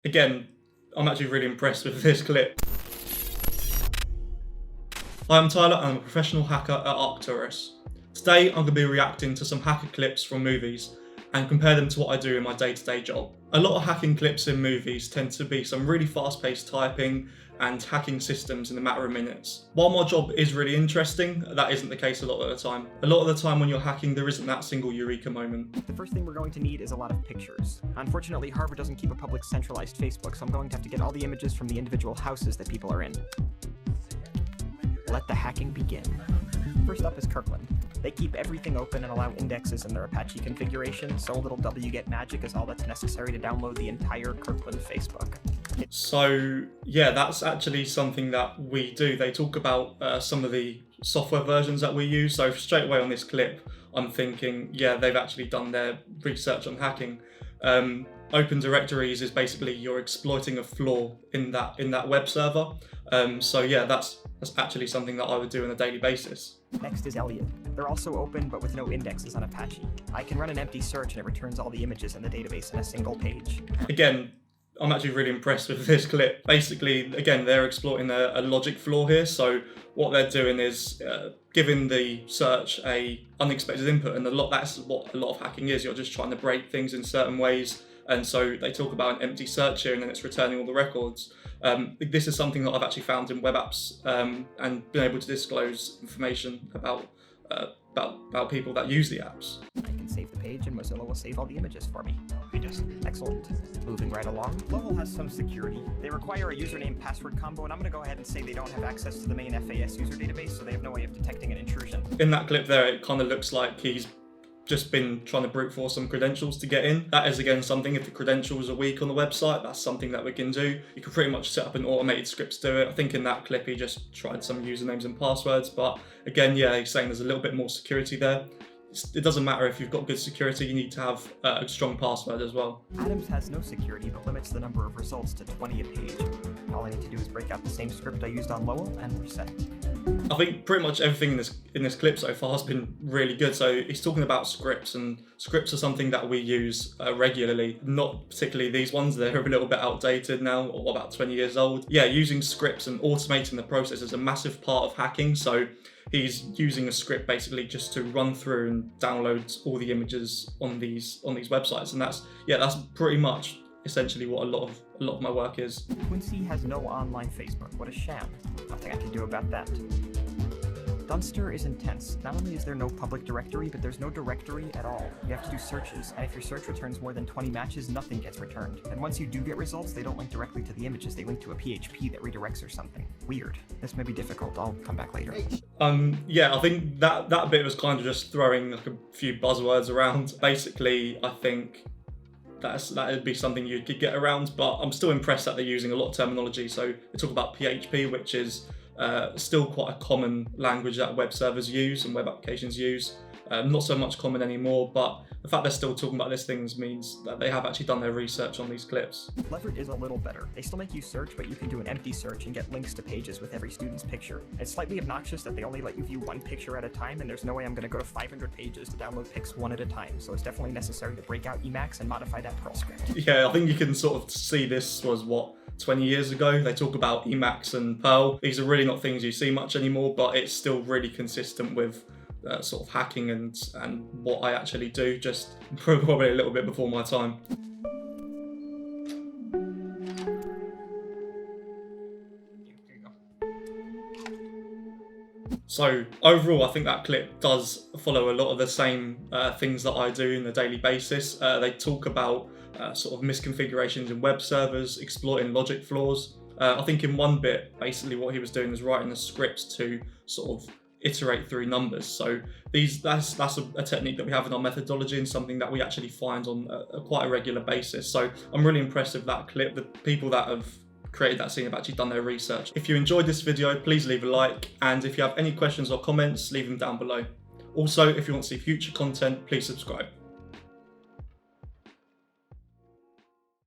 Again, I'm actually really impressed with this clip. Hi, I'm Tyler and I'm a professional hacker at Arcturus. Today I'm going to be reacting to some hacker clips from movies and compare them to what I do in my day-to-day job. A lot of hacking clips in movies tend to be some really fast-paced typing and hacking systems in a matter of minutes. While my job is really interesting, that isn't the case a lot of the time. A lot of the time when you're hacking, there isn't that single eureka moment. The first thing we're going to need is a lot of pictures. Unfortunately, Harvard doesn't keep a public centralized Facebook, so I'm going to have to get all the images from the individual houses that people are in. Let the hacking begin. First up is Kirkland. They keep everything open and allow indexes in their Apache configuration, so a little wget magic is all that's necessary to download the entire Kirkland Facebook. So yeah, that's actually something that we do. They talk about some of the software versions that we use. So straight away on this clip, I'm thinking, yeah, they've actually done their research on hacking. Open directories is basically you're exploiting a flaw in that web server. So yeah, that's actually something that I would do on a daily basis. Next is Elliot. They're also open, but with no indexes on Apache. I can run an empty search and it returns all the images in the database in a single page. Again, I'm actually really impressed with this clip. Basically, again, they're exploiting a logic flaw here. So what they're doing is giving the search a unexpected input, and that's what a lot of hacking is. You're just trying to break things in certain ways. And so they talk about an empty search here, and then it's returning all the records. This is something that I've actually found in web apps and been able to disclose information about people that use the apps. I can save the page and Mozilla will save all the images for me. Excellent. Moving right along. Lowell has some security. They require a username password combo, and I'm going to go ahead and say they don't have access to the main FAS user database, so they have no way of detecting an intrusion. In that clip there, it kind of looks like he's just been trying to brute force some credentials to get in. That is again something, if the credentials are weak on the website, that's something that we can do. You can pretty much set up an automated script to do it. I think in that clip he just tried some usernames and passwords, but again, yeah, he's saying there's a little bit more security there. It doesn't matter if you've got good security, you need to have a strong password as well. Adams has no security but limits the number of results to 20 a page. All I need to do is break out the same script I used on Lowell and we're set. I think pretty much everything in this clip so far has been really good. So he's talking about scripts, and scripts are something that we use regularly. Not particularly these ones, they're a little bit outdated now, or about 20 years old. Yeah, using scripts and automating the process is a massive part of hacking. So he's using a script basically just to run through and download all the images on these websites, and that's pretty much essentially what a lot of my work is. Quincy has no online Facebook. What a sham. Nothing I can do about that. Dunster is intense. Not only is there no public directory, but there's no directory at all. You have to do searches, and if your search returns more than 20 matches, nothing gets returned. And once you do get results, they don't link directly to the images, they link to a PHP that redirects or something. Weird. This may be difficult, I'll come back later. Yeah, I think that bit was kind of just throwing like a few buzzwords around. Basically, I think that'd be something you could get around, but I'm still impressed that they're using a lot of terminology. So they talk about PHP, which is still quite a common language that web servers use and web applications use. Not so much common anymore, but the fact they're still talking about these things means that they have actually done their research on these clips. Leverett is a little better. They still make you search, but you can do an empty search and get links to pages with every student's picture. It's slightly obnoxious that they only let you view one picture at a time, and there's no way I'm going to go to 500 pages to download pics one at a time, so it's definitely necessary to break out Emacs and modify that Perl script. Yeah, I think you can sort of see this was 20 years ago. They talk about Emacs and Perl. These are really not things you see much anymore, but it's still really consistent with sort of hacking and what I actually do, just probably a little bit before my time. So overall, I think that clip does follow a lot of the same things that I do on a daily basis. They talk about sort of misconfigurations in web servers, exploiting logic flaws. I think in one bit, basically what he was doing was writing the scripts to sort of iterate through numbers. So that's a technique that we have in our methodology and something that we actually find on quite a regular basis. So I'm really impressed with that clip. The people that have created that scene have actually done their research. If you enjoyed this video, please leave a like, and if you have any questions or comments, leave them down below. Also, if you want to see future content, please subscribe.